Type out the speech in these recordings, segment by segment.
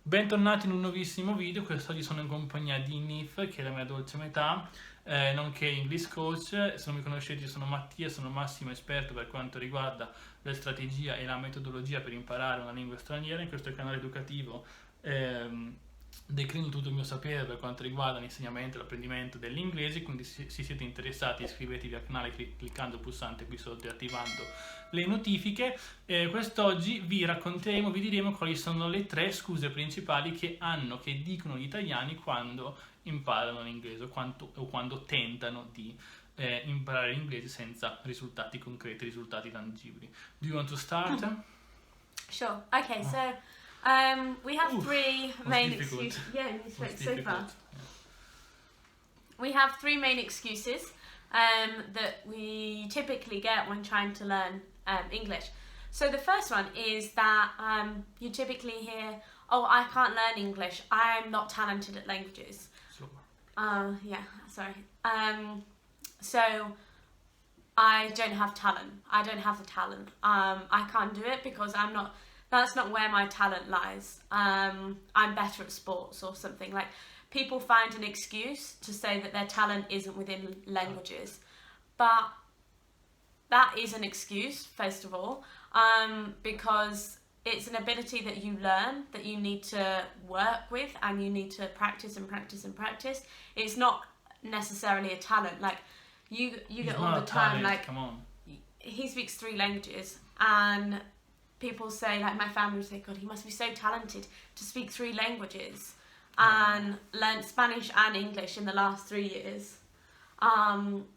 Bentornati in un nuovissimo video. Quest'oggi sono in compagnia di Niamh, che è la mia dolce metà, nonché English Coach. Se non mi conoscete, io sono Mattia, sono massimo esperto per quanto riguarda la strategia e la metodologia per imparare una lingua straniera. In questo canale educativo declino tutto il mio sapere per quanto riguarda l'insegnamento e l'apprendimento dell'inglese, quindi se siete interessati iscrivetevi al canale cliccando il pulsante qui sotto e attivando le notifiche. Quest'oggi vi diremo quali sono le tre scuse principali che dicono gli italiani quando imparano l'inglese o quando tentano di imparare l'inglese senza risultati concreti, risultati tangibili. Do you want to start? Sure. Okay, so we have three main excuses. Yeah, you spoke so far. Yeah. We have three main excuses that we typically get when trying to learn English. So the first one is that you typically hear, "Oh, I can't learn English. I'm not talented at languages." Yeah, sorry. So I don't have talent. I don't have the talent. I can't do it because that's not where my talent lies. I'm better at sports or something. Like, people find an excuse to say that their talent isn't within languages, but that is an excuse, first of all, because it's an ability that you learn, that you need to work with, and you need to practice and practice and practice. It's not necessarily a talent. Like, you get all the time, like, come on. He speaks 3 languages, and people say, like, my family would say, "God, he must be so talented to speak 3 languages and learn Spanish and English in the last 3 years.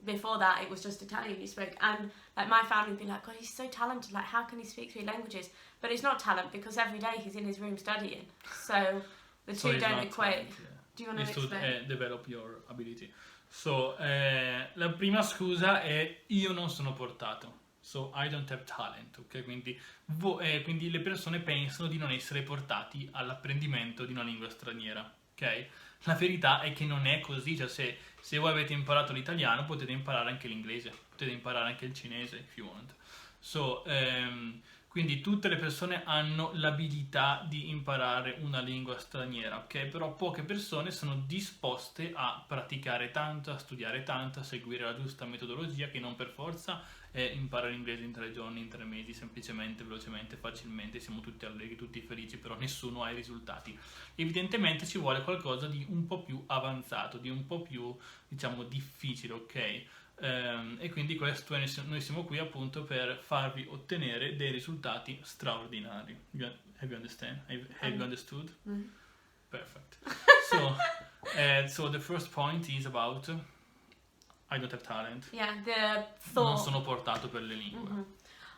Before that, it was just Italian he spoke." And like, my family would be like, "God, he's so talented. Like, how can he speak 3 languages?" But it's not talent, because every day he's in his room studying. So the two don't equate. Talent, yeah. Do you want to To explain? develop your ability. So, la prima scusa è: io non sono portato. So, I don't have talent, ok? Quindi le persone pensano di non essere portati all'apprendimento di una lingua straniera, ok? La verità è che non è così. Cioè, se voi avete imparato l'italiano, potete imparare anche l'inglese, potete imparare anche il cinese, if you want. So, quindi tutte le persone hanno l'abilità di imparare una lingua straniera, ok? Però poche persone sono disposte a praticare tanto, a studiare tanto, a seguire la giusta metodologia, che non per forza è imparare l'inglese in 3 giorni, in 3 mesi, semplicemente, velocemente, facilmente. Siamo tutti allegri, tutti felici, però nessuno ha i risultati. Evidentemente ci vuole qualcosa di un po' più avanzato, di un po' più, diciamo, difficile, ok? E quindi noi siamo qui appunto per farvi ottenere dei risultati straordinari. Have you understand? Have you understood? Mm. Perfect. So the first point is about I don't have talent. Yeah, the thought. Non sono portato per le lingue.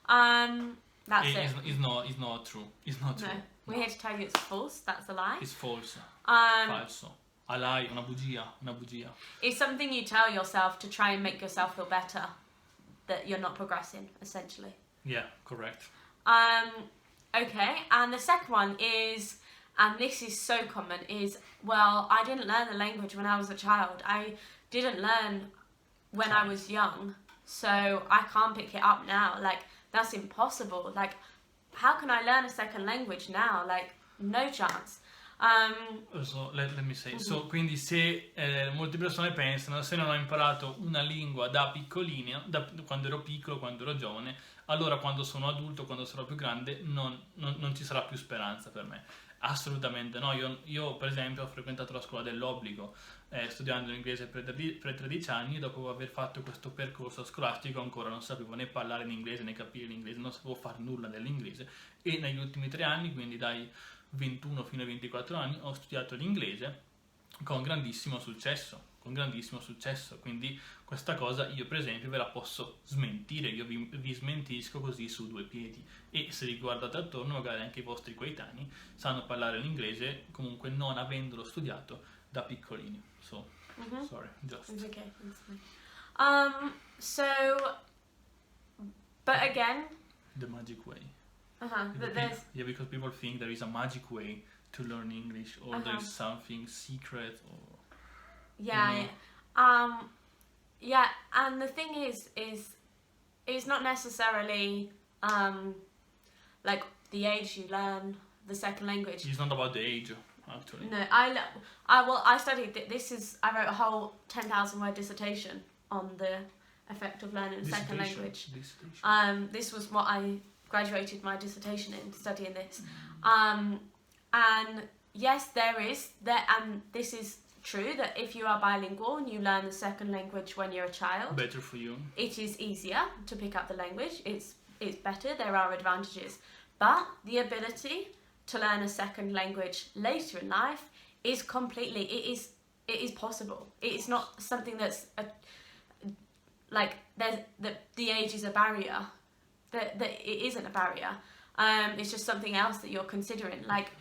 That's it. It's not true. It's not true. No, we're here to tell you it's false. That's a lie. It's false. Falso. A lie, una bugia. It's something you tell yourself to try and make yourself feel better that you're not progressing, essentially. Yeah, correct. Okay, and the second one is, and this is so common, is, well, I didn't learn the language when I was a child. I didn't learn when I was young, so I can't pick it up now. Like, that's impossible. Like, how can I learn a second language now? Like, no chance. So, let me say. So, quindi se molte persone pensano: se non ho imparato una lingua da piccolina, quando ero piccolo, quando ero giovane, allora quando sono adulto, quando sarò più grande, non ci sarà più speranza per me. Assolutamente no. Io per esempio ho frequentato la scuola dell'obbligo, studiando l'inglese per 13 anni, e dopo aver fatto questo percorso scolastico ancora non sapevo né parlare in inglese né capire l'inglese, non sapevo fare nulla dell'inglese, e negli ultimi 3 anni, quindi dai 21 fino ai 24 anni, ho studiato l'inglese con grandissimo successo. Quindi questa cosa io per esempio ve la posso smentire, io vi smentisco così su 2 piedi, e se vi guardate attorno magari anche i vostri coetanei sanno parlare l'inglese comunque non avendolo studiato da piccolini. So, sorry, just. It's okay. It's fine. So, but again, The magic way. but there's Because people think there is a magic way to learn English, or there is something secret, or yeah, and the thing is it's not necessarily like the age you learn the second language. It's not about the age, actually. No, I studied I wrote a whole 10,000 word dissertation on the effect of learning a second language. This was what I graduated my dissertation in, studying this. And yes, and this is true that if you are bilingual and you learn the second language when you're a child, better for you. It is easier to pick up the language. It's better. There are advantages, but the ability to learn a second language later in life is completely. It is possible. It is not something that's the age is a barrier. That it isn't a barrier. It's just something else that you're considering. Like,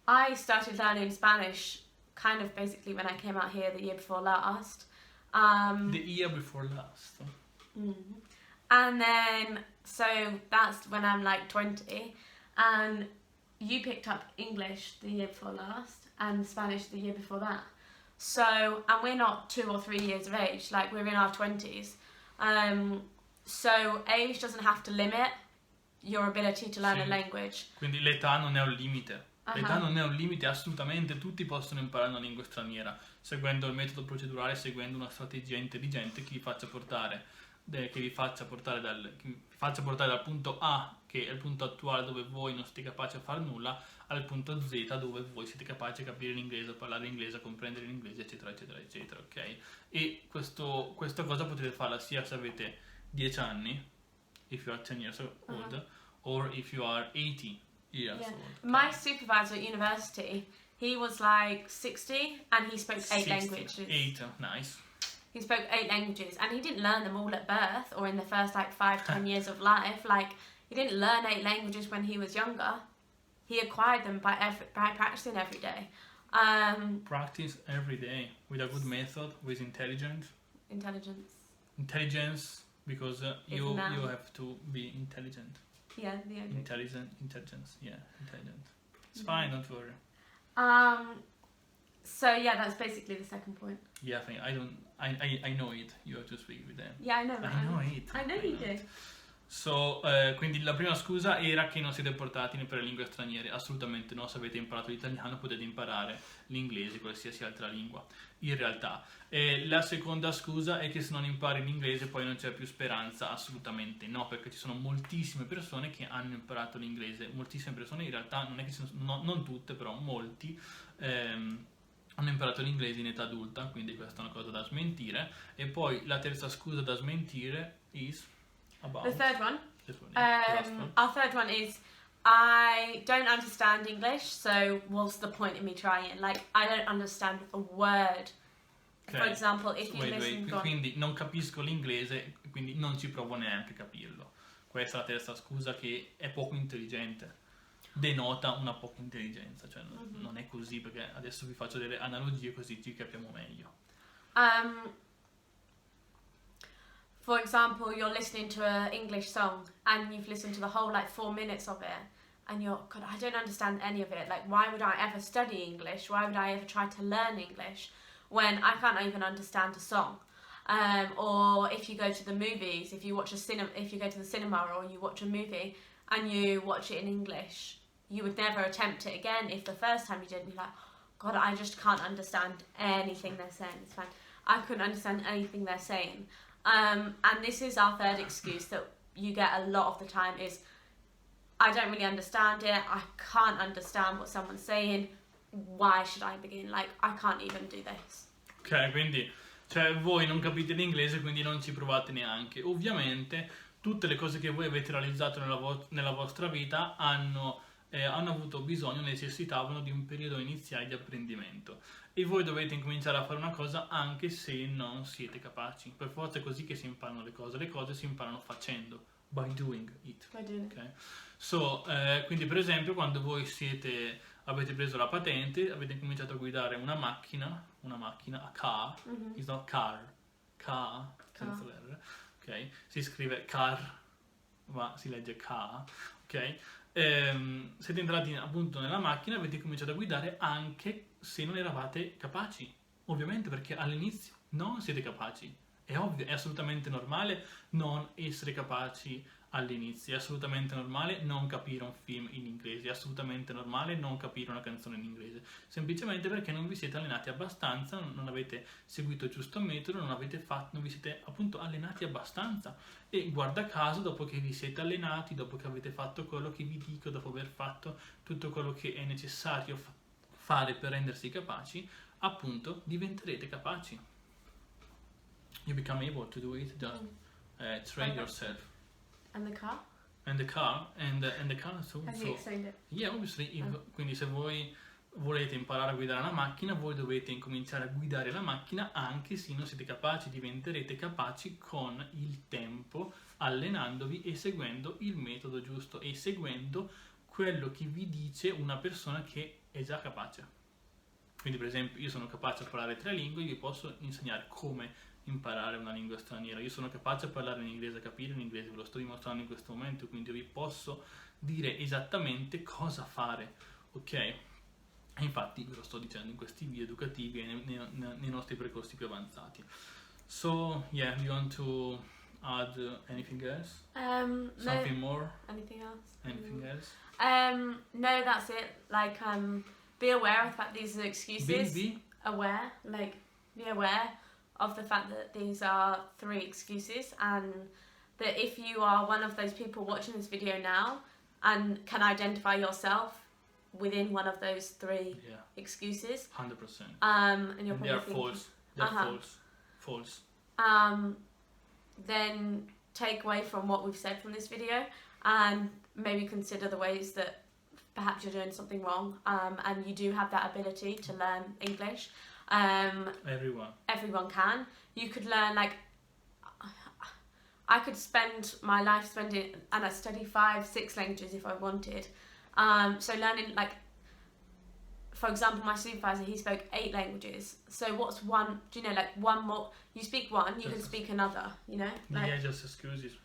I started learning Spanish kind of basically when I came out here the year before last. The year before last. And then, so that's when I'm like 20. And you picked up English the year before last and Spanish the year before that. So, and we're not 2 or 3 years of age, like we're in our 20s. So age doesn't have to limit your ability to learn a language. Quindi l'età non è un limite. L'età non è un limite, assolutamente tutti possono imparare una lingua straniera, seguendo il metodo procedurale, seguendo una strategia intelligente che vi faccia portare dal punto A, che è il punto attuale dove voi non siete capaci a fare nulla, al punto Z dove voi siete capaci a capire l'inglese, a parlare l'inglese, a comprendere l'inglese, eccetera, eccetera, eccetera, ok? E questa cosa potete farla sia se avete 10 anni, if you are 10 years old, or if you are 80 years old. My supervisor at university, he was like 60 and he spoke 8 languages. 8, nice. He spoke 8 languages and he didn't learn them all at birth or in the first like 5-10 years of life. Like, he didn't learn 8 languages when he was younger. He acquired them by practicing every day. Practice every day with a good method, with intelligence, because you have to be intelligent. Yeah, intelligence. Yeah, intelligent. It's fine, don't worry. So yeah, that's basically the second point. Yeah, I know it. You have to speak with them. Yeah, I know. I know it. I know you do. So, quindi la prima scusa era che non siete portati per le lingue straniere. Assolutamente no, se avete imparato l'italiano potete imparare l'inglese, qualsiasi altra lingua, in realtà. La seconda scusa è che se non impari l'inglese poi non c'è più speranza. Assolutamente no, perché ci sono moltissime persone che hanno imparato l'inglese. Moltissime persone, in realtà, non è che non tutte, però molti, hanno imparato l'inglese in età adulta, quindi questa è una cosa da smentire. E poi la terza scusa da smentire is... The third one. Our third one is, I don't understand English, so what's the point in me trying? Like, I don't understand a word. Okay. For example, if you listen... Quindi non capisco l'inglese, quindi non ci provo neanche a capirlo. Questa è la terza scusa, che è poco intelligente. Denota una poca intelligenza, cioè non è così, perché adesso vi faccio delle analogie così ci capiamo meglio. For example, you're listening to an English song and you've listened to the whole 4 minutes of it and you're, God, I don't understand any of it. Like, why would I ever study English? Why would I ever try to learn English when I can't even understand a song? Or if you go to the movies, if you go to the cinema or you watch a movie and you watch it in English, you would never attempt it again if the first time you did, you're like, God, I just can't understand anything they're saying. It's fine. I couldn't understand anything they're saying. And this is our third excuse that you get a lot of the time is, I don't really understand it, I can't understand what someone's saying, why should I begin? Like, I can't even do this. Ok, quindi, cioè, voi non capite l'inglese, quindi non ci provate neanche. Ovviamente, tutte le cose che voi avete realizzato nella vostra vita hanno avuto bisogno, necessitavano di un periodo iniziale di apprendimento. E voi dovete incominciare a fare una cosa anche se non siete capaci. Per forza è così che si imparano le cose si imparano facendo, by doing it. Okay? So, quindi per esempio quando voi avete preso la patente, avete cominciato a guidare una macchina, a car, it's not car, senza l'R, ok? Si scrive car, ma si legge car, ok? Siete entrati appunto nella macchina e avete cominciato a guidare anche se non eravate capaci, ovviamente, perché all'inizio non siete capaci È ovvio, è assolutamente normale non essere capaci all'inizio, è assolutamente normale non capire un film in inglese, è assolutamente normale non capire una canzone in inglese, semplicemente perché non vi siete allenati abbastanza, non avete seguito il giusto metodo, non vi siete appunto allenati abbastanza. E guarda caso, dopo che vi siete allenati, dopo che avete fatto quello che vi dico, dopo aver fatto tutto quello che è necessario fare per rendersi capaci, appunto diventerete capaci. You become able to do it, just train yourself. And the car? And the car, and the car, so, Have you explained it? yeah, obviously, quindi se voi volete imparare a guidare una macchina, voi dovete incominciare a guidare la macchina, anche se non siete capaci, diventerete capaci con il tempo, allenandovi e seguendo il metodo giusto e seguendo quello che vi dice una persona che è già capace. Quindi per esempio io sono capace a parlare 3 lingue, vi posso insegnare come imparare una lingua straniera. Io sono capace a parlare in inglese, a capire in inglese, ve lo sto dimostrando in questo momento, quindi vi posso dire esattamente cosa fare, ok? E infatti ve lo sto dicendo in questi video educativi e nei nostri percorsi più avanzati. So, yeah, you want to add anything else? Something more? Anything else? Anything else? No, that's it. Like, be aware of the fact these are excuses. Be aware, like, be aware of the fact that these are 3 excuses, and that if you are one of those people watching this video now and can identify yourself within one of those 3 excuses, 100%. And you're And probably they are thinking, false. They're false. then take away from what we've said from this video and maybe consider the ways that perhaps you're doing something wrong, and you do have that ability to learn English. Everyone can. You could learn, like, I could spend my life spending, and I study 5-6 languages if I wanted. So learning, like, for example, my supervisor, he spoke 8 languages. So what's one, do you know, like, one more, you speak one, you can speak another, you know? Like, Yeah, just excuses.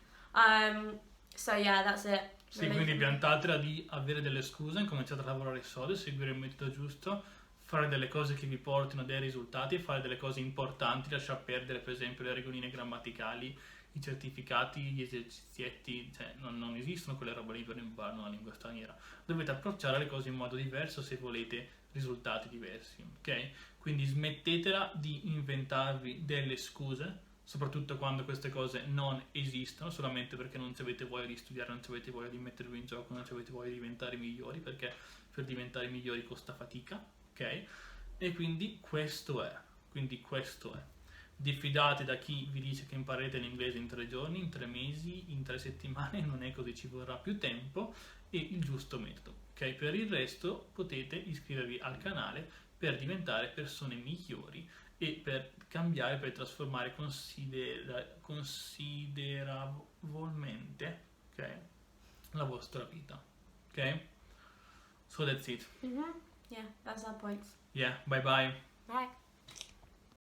So yeah, that's it. Sì, quindi piantatela di avere delle scuse, incominciate a lavorare solo, seguire il metodo giusto, fare delle cose che vi portino a dei risultati, fare delle cose importanti, lasciar perdere per esempio le regoline grammaticali, i certificati, gli esercizietti, cioè non esistono quelle robe lì per imparare una lingua straniera. Dovete approcciare le cose in modo diverso se volete risultati diversi, ok? Quindi smettetela di inventarvi delle scuse, soprattutto quando queste cose non esistono, solamente perché non ci avete voglia di studiare, non ci avete voglia di mettervi in gioco, non ci avete voglia di diventare migliori, perché per diventare migliori costa fatica, ok? E quindi questo è. Diffidate da chi vi dice che imparerete l'inglese in 3 giorni, in 3 mesi, in 3 settimane, non è così, ci vorrà più tempo e il giusto metodo, ok? Per il resto potete iscrivervi al canale per diventare persone migliori e per cambiare, per trasformare considerevolmente, ok, la vostra vita, ok? So that's it. Yeah, that's our points. Yeah, bye bye. Bye.